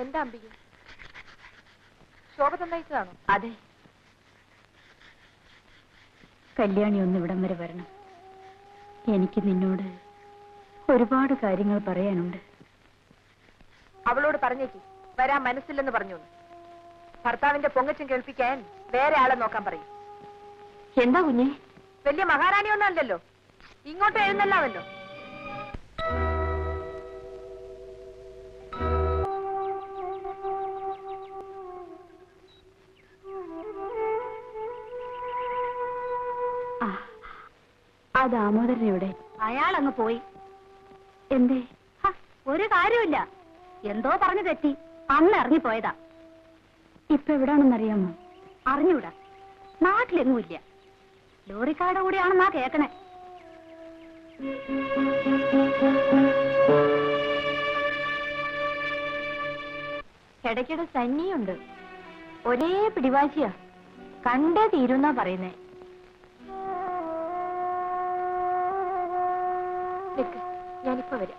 എന്താ അമ്പിക? ശോഭ തന്നയച്ചതാണോ? അതെ. കല്യാണി ഒന്ന് ഇവിടം വരെ വരണം. എനിക്ക് നിന്നോട് ഒരുപാട് കാര്യങ്ങൾ പറയാനുണ്ട്. അവളോട് പറഞ്ഞേക്ക് വരാൻ മനസ്സില്ലെന്ന് പറഞ്ഞു. ഭർത്താവിന്റെ പൊങ്ങച്ചം കേൾപ്പിക്കാൻ വേറെ ആളെ നോക്കാൻ പറയും. എന്താ കുഞ്ഞെ? വലിയ മഹാറാണിയൊന്നും അല്ലല്ലോ, ഇങ്ങോട്ട് എഴുന്നല്ലാമല്ലോ. ആ ദാമോദരൻ എവിടെ? അയാൾ അങ്ങ് പോയി. എന്തേ? ഒരു കാര്യമില്ല, എന്തോ പറഞ്ഞു തെറ്റി അന്ന് ഇറങ്ങിപ്പോയതാ. ഇപ്പൊ എവിടാണെന്നറിയാമോ? അറിഞ്ഞൂടാ, നാട്ടിലെങ്ങുമില്ല. ലോറിക്കാരുടെ കൂടെയാണെന്നാ കേക്കണേ. ഇടയ്ക്കിടെ സന്നിയുണ്ട്, ഒരേ പിടിവാശിയാ. കണ്ടേ തീരുന്നാ പറയുന്നേ. ഞാനിപ്പോ വരാം.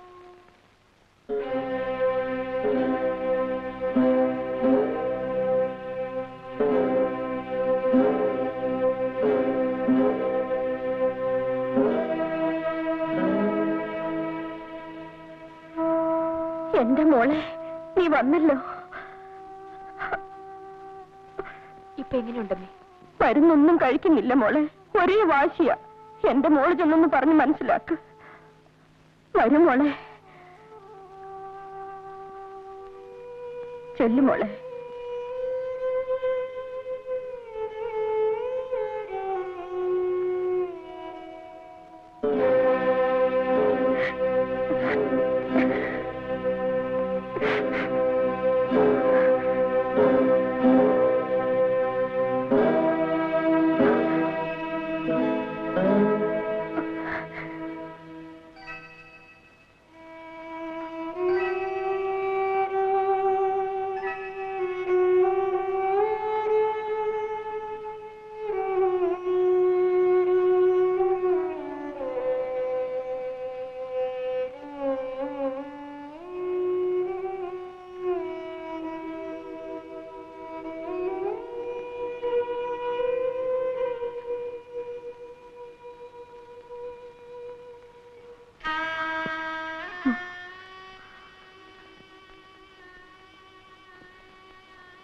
എന്റെ മോളെ, നീ വന്നല്ലോ. ഇപ്പൊ എങ്ങനെയുണ്ടമ്മേ? മരുന്നൊന്നും കഴിക്കുന്നില്ല മോളെ, ഒരേ വാശിയാ. എന്റെ മോള് ചെന്നൊന്ന് പറഞ്ഞ് മനസ്സിലാക്ക്. വരും മോളെ, ചെല്ലുമോളെ.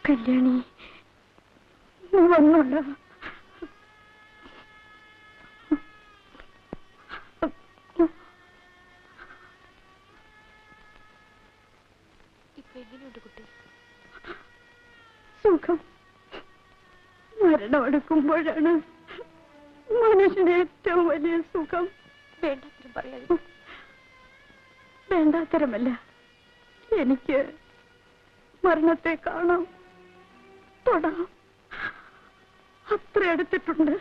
കല്യാണി, നീ വന്നല്ലോ. ഇപ്പൊ എങ്ങനെയുണ്ട് കുട്ടി? സുഖം. മരണമെടുക്കുമ്പോഴാണ് മനുഷ്യന് ഏറ്റവും വലിയ സുഖം. വേണ്ടാത്തരം പറയാതെ. വേണ്ടാത്തരമല്ല, എനിക്ക് മരണത്തെ കാണാം, തൊടാം, അത്ര എടുത്തിട്ടുണ്ട്.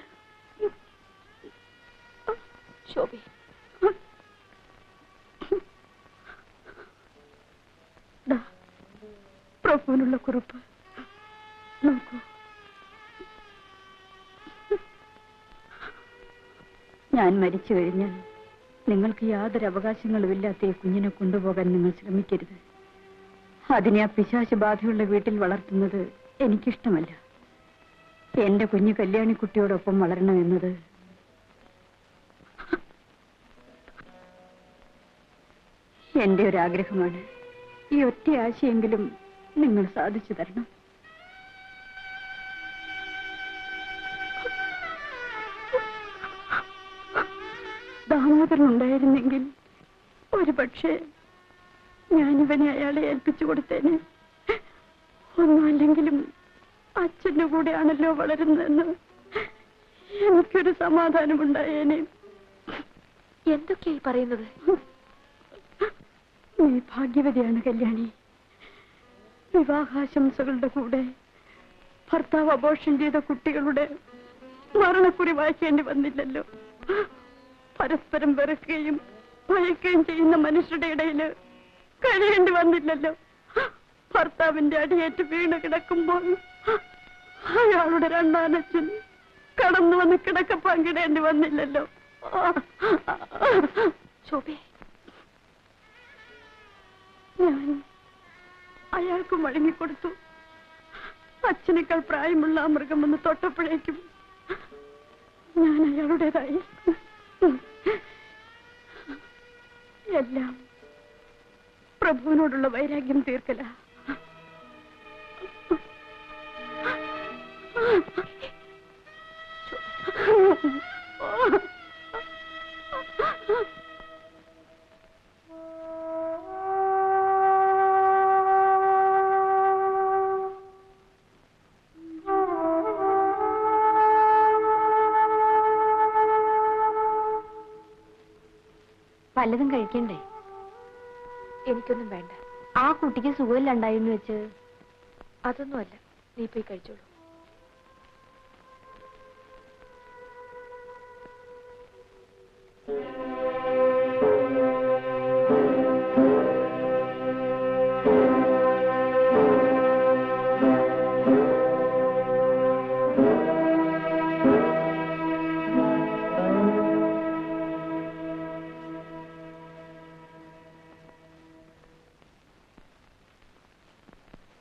ശോഭി, പ്രഭുവിനുള്ള കുറിപ്പ് നോക്കൂ. ഞാൻ മരിച്ചു കഴിഞ്ഞാൽ നിങ്ങൾക്ക് യാതൊരു അവകാശങ്ങളുമില്ലാത്ത ഈ കുഞ്ഞിനെ കൊണ്ടുപോകാൻ നിങ്ങൾ ശ്രമിക്കരുത്. അതിനെ ആ പിശാച് ബാധയുള്ള വീട്ടിൽ വളർത്തുന്നത് എനിക്കിഷ്ടമല്ല. എന്റെ കുഞ്ഞ് കല്യാണിക്കുട്ടിയോടൊപ്പം വളരണമെന്നത് എന്റെ ഒരാഗ്രഹമാണ്. ഈ ഒറ്റ ആശയെങ്കിലും നിങ്ങൾ സാധിച്ചു തരണം. ദാമോദരൻ ഉണ്ടായിരുന്നെങ്കിൽ ഒരു പക്ഷേ ഞാനിവനെ അയാളെ ഏൽപ്പിച്ചു കൊടുത്തേനെ. ഒന്നുമല്ലെങ്കിലും അച്ഛന്റെ കൂടെയാണല്ലോ വളരുന്നതെന്ന് എനിക്കൊരു സമാധാനമുണ്ടായേനെ. എന്തൊക്കെയായി പറയുന്നത്? നീ ഭാഗ്യവതിയാണ് കല്യാണി. വിവാഹാശംസകളുടെ കൂടെ ഭർത്താവ് അബോർഷൻ ചെയ്ത കുട്ടികളുടെ മരണക്കുറി വായിക്കേണ്ടി വന്നില്ലല്ലോ. പരസ്പരം വെറുക്കുകയും ഭയക്കുകയും ചെയ്യുന്ന മനുഷ്യരുടെ ഇടയിൽ കഴിയേണ്ടി വന്നില്ലല്ലോ. ഭർത്താവിന്റെ അടിയേറ്റ് വീണ് കിടക്കുമ്പോൾ അയാളുടെ രണ്ടാനച്ഛൻ കടന്നു വന്ന് കിടക്ക പങ്കിടേണ്ടി വന്നില്ലല്ലോ. ശോഭേ, ഞാൻ അയാൾക്ക് വഴങ്ങിക്കൊടുത്തു. അച്ഛനേക്കാൾ പ്രായമുള്ള ആ മൃഗം വന്ന് തൊട്ടപ്പോഴേക്കും ഞാൻ അയാളുടേതായി. എല്ലാം പ്രഭുവിനോടുള്ള വൈരാഗ്യം തീർക്കല. വല്ലതും കഴിക്കണ്ടേ? എനിക്കൊന്നും വേണ്ട. ആ കുട്ടിക്ക് സുഖമില്ലാണ്ടായെന്ന് വെച്ച്. അതൊന്നുമല്ല, നീ പോയി കഴിച്ചോളൂ.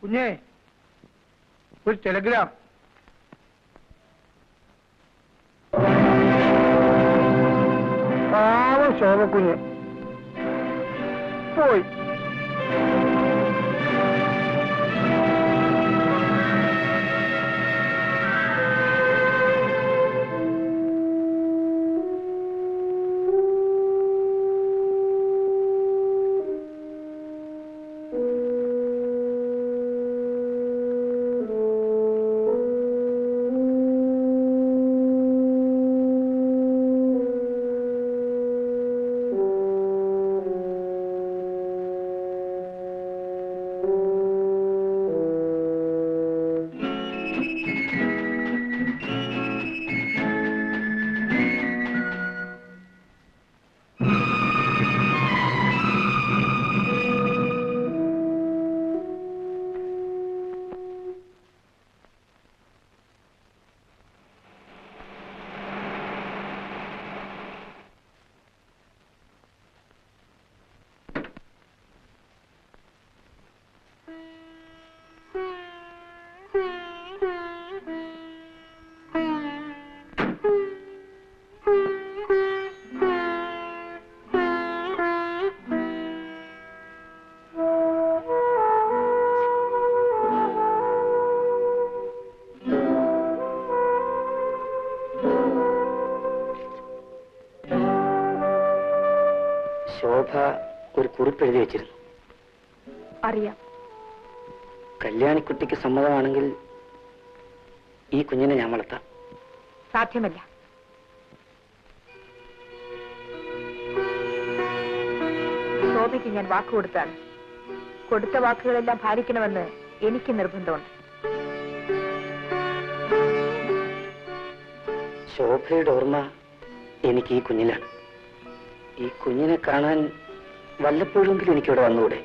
കുഞ്ഞേ, ഒരു ടെലഗ്രാം. പാവം ശോഭക്കുഞ്ഞ് പോയി. ശോഭ ഒരു കുറിപ്പ് എഴുതി വെച്ചിരുന്നു. അറിയാം. കല്യാണിക്കുട്ടിക്ക് സമ്മതമാണെങ്കിൽ ഈ കുഞ്ഞിനെ ഞാൻ വളർത്താം. സാധ്യമല്ല. ശോഭയ്ക്ക് ഞാൻ വാക്ക് കൊടുത്താണ്. കൊടുത്ത വാക്കുകളെല്ലാം പാലിക്കണമെന്ന് എനിക്ക് നിർബന്ധമുണ്ട്. ശോഭയുടെ ഓർമ്മ എനിക്ക് ഈ കുഞ്ഞിലാണ്. ഈ കുഞ്ഞിനെ കാണാൻ വല്ലപ്പോഴെങ്കിലും എനിക്കിവിടെ വന്നുകൂടെ?